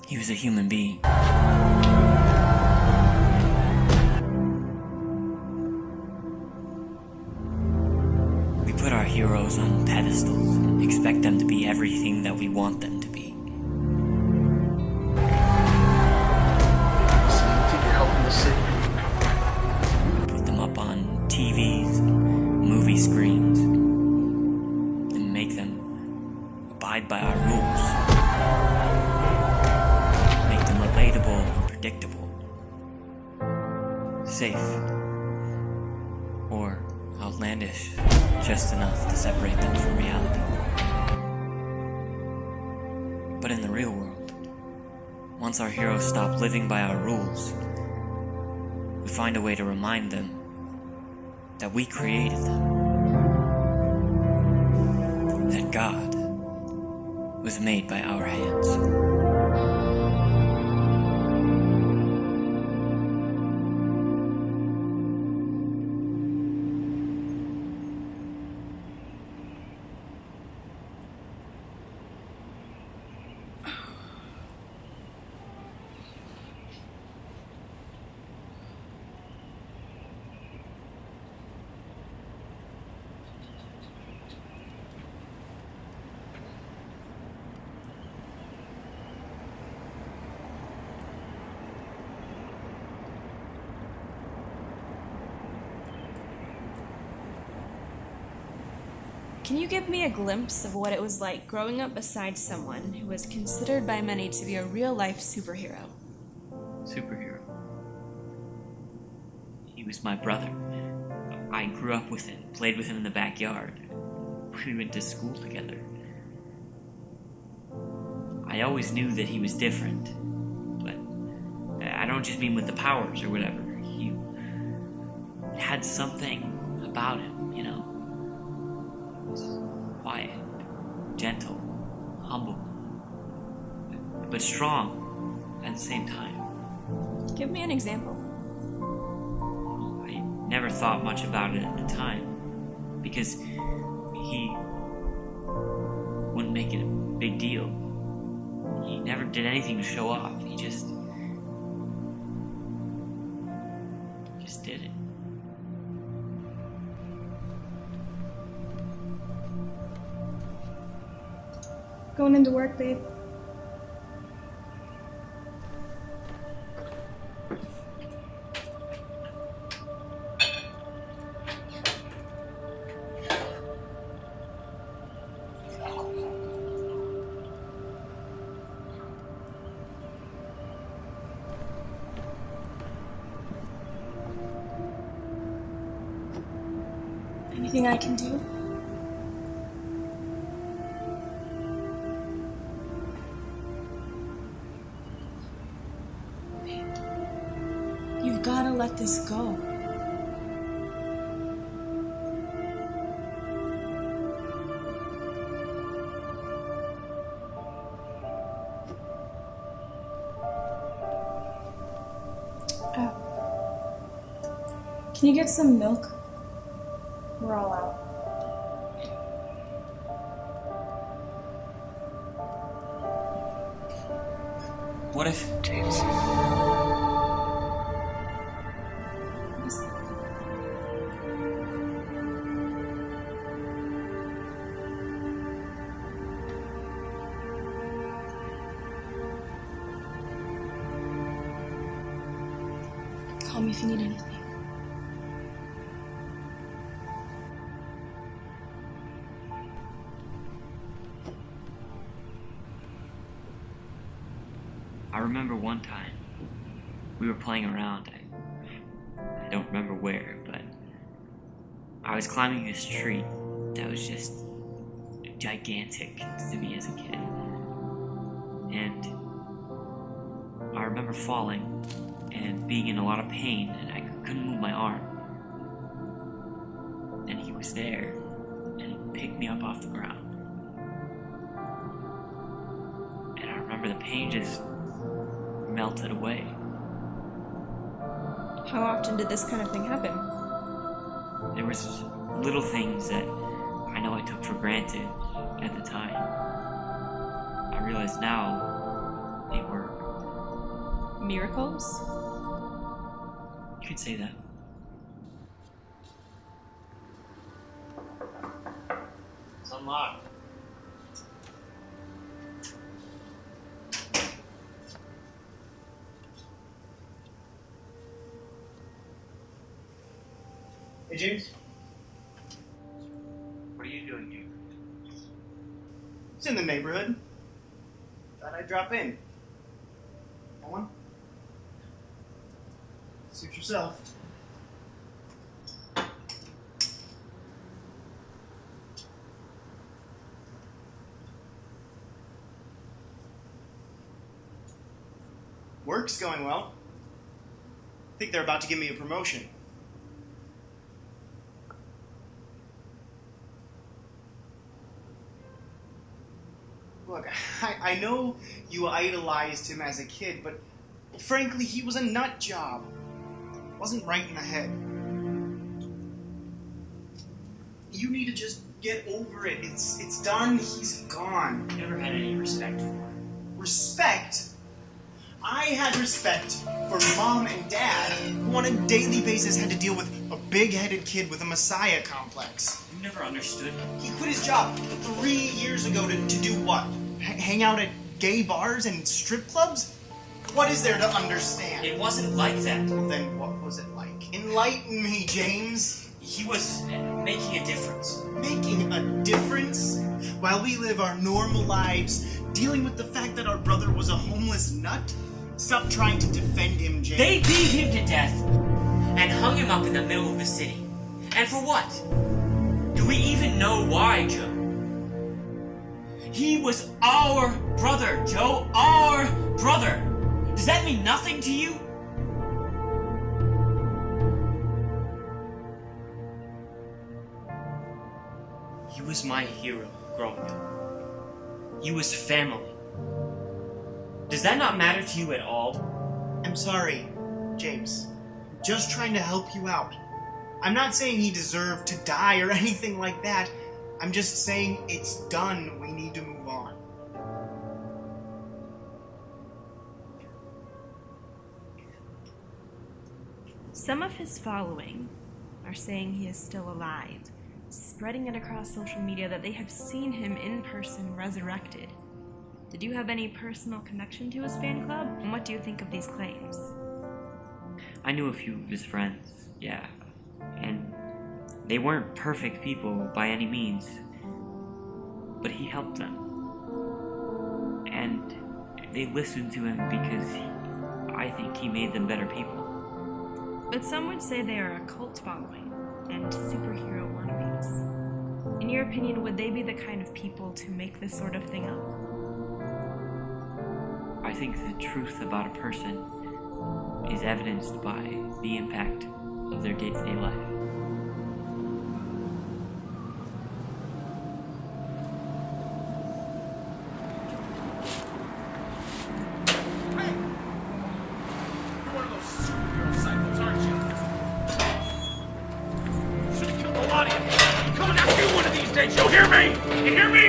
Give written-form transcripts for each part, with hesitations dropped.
He was a human being. We put our heroes on pedestals and expect them to be everything that we want them to be. So you think you're helping the city? Put them up on TVs, movie screens, and make them abide by our rules. Make them relatable and predictable. Safe. Or outlandish, just enough to separate them from reality. But in the real world, once our heroes stop living by our rules, we find a way to remind them that we created them. That God was made by our hands. Can you give me a glimpse of what it was like growing up beside someone who was considered by many to be a real-life superhero? Superhero. He was my brother. I grew up with him, played with him in the backyard. We went to school together. I always knew that he was different, but I don't just mean with the powers or whatever. He had something about him, you know? He was quiet, gentle, humble, but strong at the same time. Give me an example. I never thought much about it at the time because he wouldn't make it a big deal. He never did anything to show off. He just did it. Going into work, babe. Anything I can do? You've gotta let this go. Can you get some milk? We're all out. What if James. Call me if you need anything. I remember one time we were playing around. I don't remember where, but I was climbing this tree that was just gigantic to me as a kid. And I remember falling and being in a lot of pain, and I couldn't move my arm. And he was there, and he picked me up off the ground. And I remember the pain just melted away. How often did this kind of thing happen? There was little things that I know I took for granted at the time. I realize now they were Miracles? You could say that. It's unlocked. Hey, James. What are you doing here? It's in the neighborhood. Thought I'd drop in. Want one? Suit yourself. Work's going well. I think they're about to give me a promotion. Look, I know you idolized him as a kid, but frankly, he was a nut job. Wasn't right in the head. You need to just get over it. It's done. He's gone. You never had any respect for her. Respect? I had respect for Mom and Dad, who on a daily basis had to deal with a big-headed kid with a messiah complex. You never understood. He quit his job 3 years ago to do what? Hang out at gay bars and strip clubs? What is there to understand? It wasn't like that. Well, then what was it like? Enlighten me, James. He was making a difference. Making a difference? While we live our normal lives, dealing with the fact that our brother was a homeless nut? Stop trying to defend him, James. They beat him to death and hung him up in the middle of the city. And for what? Do we even know why, Joe? He was our brother, Joe. Our brother. Does that mean nothing to you? He was my hero growing up. He was family. Does that not matter to you at all? I'm sorry, James. I'm just trying to help you out. I'm not saying he deserved to die or anything like that. I'm just saying it's done. We need to move on. Some of his following are saying he is still alive, spreading it across social media that they have seen him in person resurrected. Did you have any personal connection to his fan club? And what do you think of these claims? I knew a few of his friends, yeah. And they weren't perfect people by any means. But he helped them. And they listened to him because I think he made them better people. But some would say they are a cult following and superhero wannabes. In your opinion, would they be the kind of people to make this sort of thing up? I think the truth about a person is evidenced by the impact of their day-to-day life. Hey! You're one of those superhero cycles, aren't you? Should have killed a lot of you. I'm coming after you one of these days, you hear me? You hear me?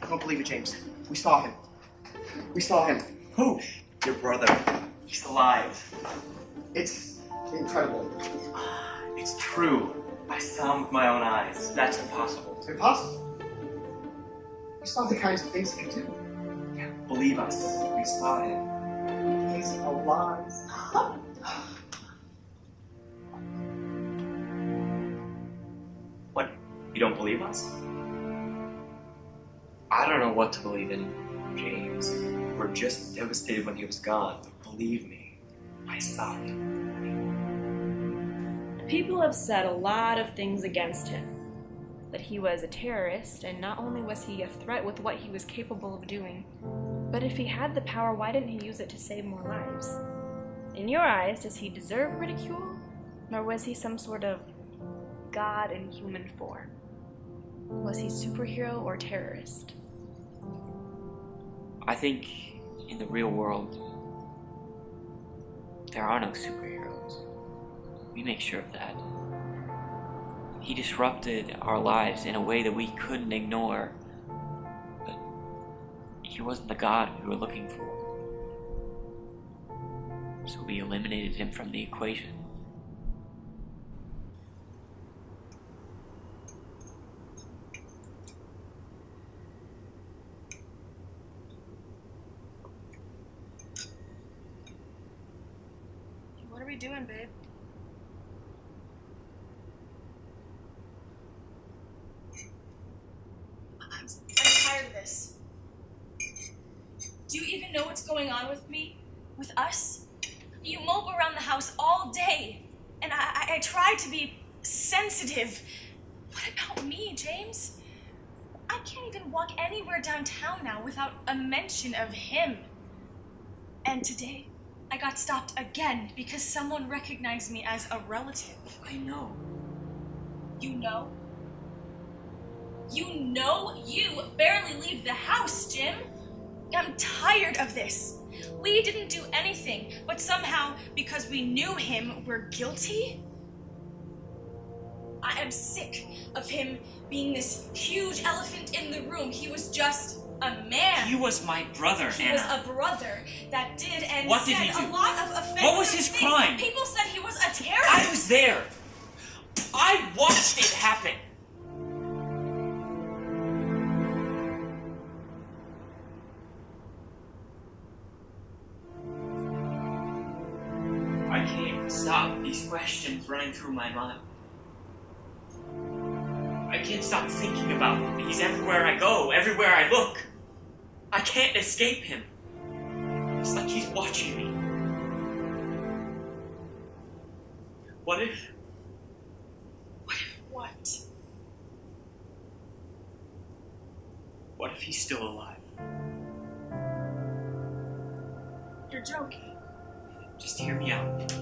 I don't believe it, James. We saw him. We saw him. Who? Your brother. He's alive. It's incredible. It's true. I saw him with my own eyes. That's impossible. It's impossible. We saw the kinds of things he could do. Believe us. We saw him. He's alive. What? You don't believe us? I don't know what to believe in, James. We're just devastated when he was gone. But believe me, I saw him. People have said a lot of things against him. That he was a terrorist, and not only was he a threat with what he was capable of doing, but if he had the power, why didn't he use it to save more lives? In your eyes, does he deserve ridicule? Or was he some sort of god in human form? Was he superhero or terrorist? I think in the real world, there are no superheroes. We make sure of that. He disrupted our lives in a way that we couldn't ignore, but he wasn't the god we were looking for. So we eliminated him from the equation. What are we doing, babe? I'm tired of this. Do you even know what's going on with me? With us? You mope around the house all day, and I try to be sensitive. What about me, James? I can't even walk anywhere downtown now without a mention of him. And today, I got stopped again because someone recognized me as a relative. I know. You know? You know you barely leave the house, Jim. I'm tired of this. We didn't do anything, but somehow, because we knew him, we're guilty? I am sick of him being this huge elephant in the room. He was just a man. He was my brother, He Anna. was a brother that did and What did said he do? a lot of offensive What was his things. crime? People said he was a terrorist. I was there. I watched it happen. I can't stop these questions running through my mind. I can't stop thinking about him. He's everywhere I go, everywhere I look. I can't escape him. It's like he's watching me. What if What? What if he's still alive? You're joking. Just hear me out.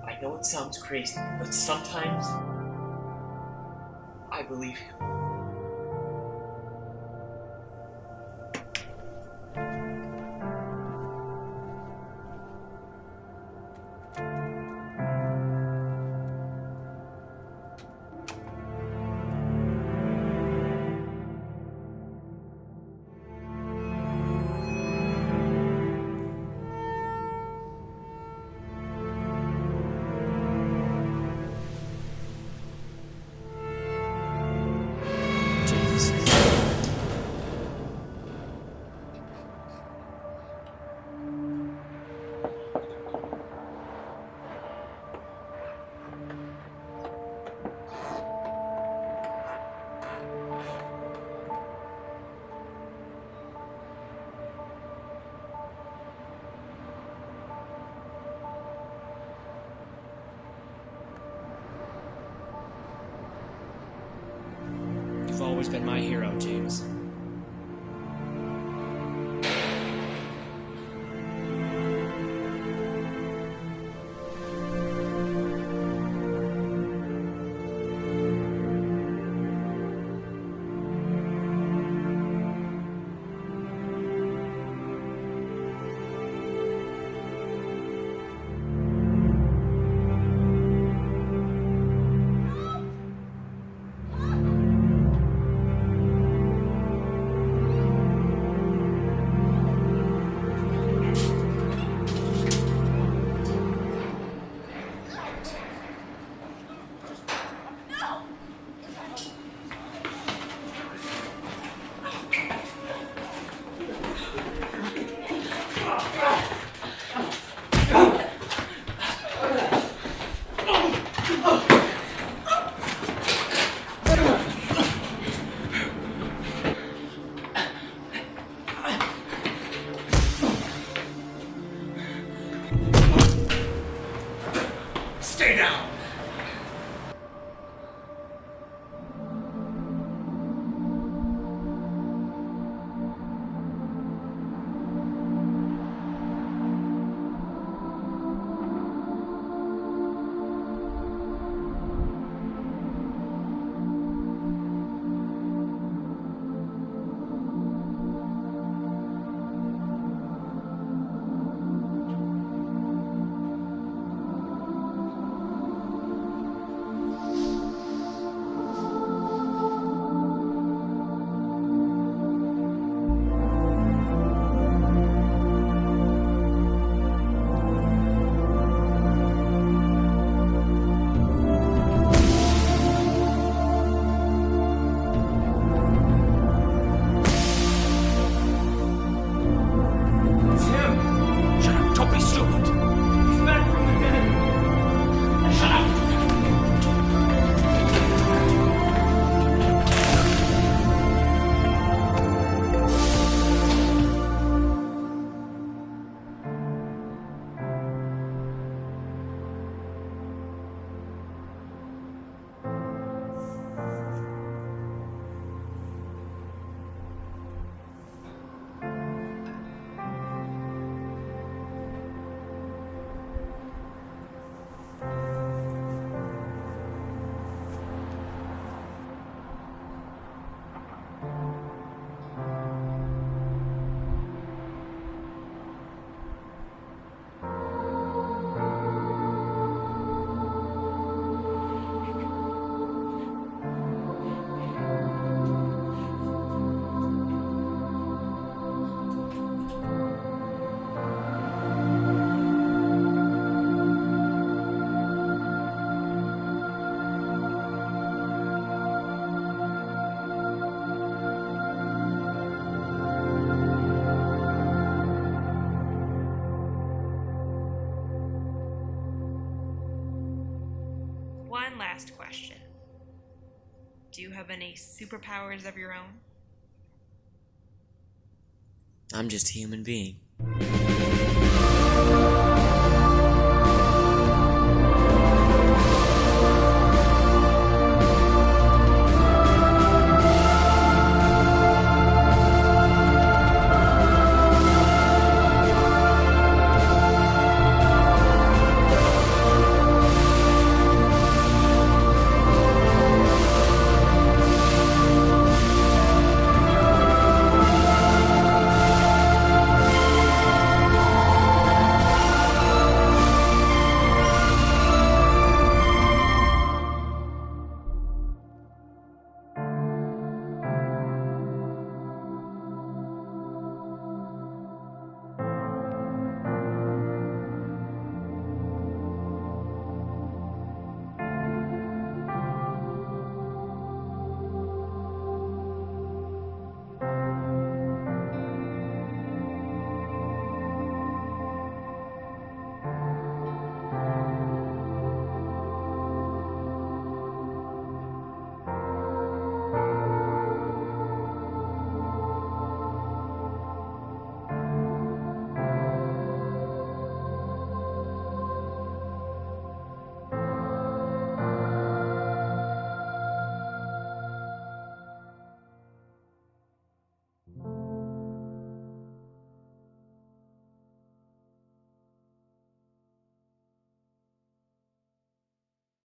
I know it sounds crazy, but sometimes I believe him. You've always been my hero, James. question. Do you have any superpowers of your own? I'm just a human being.